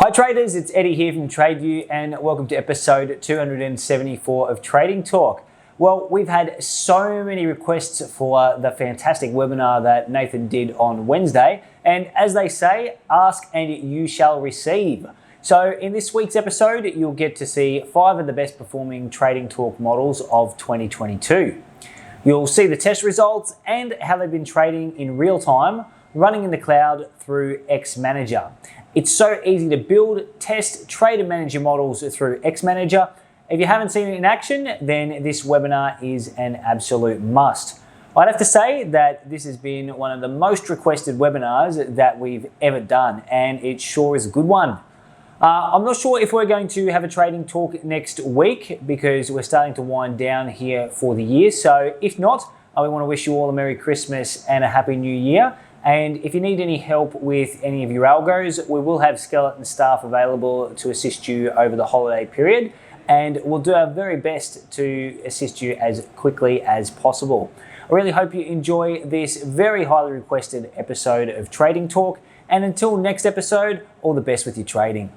Hi traders, it's Eddie here from TradeView and welcome to episode 274 of Trading Talk. Well, we've had so many requests for the fantastic webinar that Nathan did on Wednesday, and as they say, ask and you shall receive. So in this week's episode, you'll get to see 5 of the best performing Trading Talk models of 2022. You'll see the test results and how they've been trading in real time, running in the cloud through Xmanager. It's so easy to build, test, trade and manage your models through Xmanager. If you haven't seen it in action, then this webinar is an absolute must. I'd have to say that this has been one of the most requested webinars that we've ever done, and it sure is a good one. I'm not sure if we're going to have a trading talk next week because we're starting to wind down here for the year. So if not, I want to wish you all a Merry Christmas and a Happy New Year. And if you need any help with any of your algos, we will have skeleton staff available to assist you over the holiday period. And we'll do our very best to assist you as quickly as possible. I really hope you enjoy this very highly requested episode of Trading Talk. And until next episode, all the best with your trading.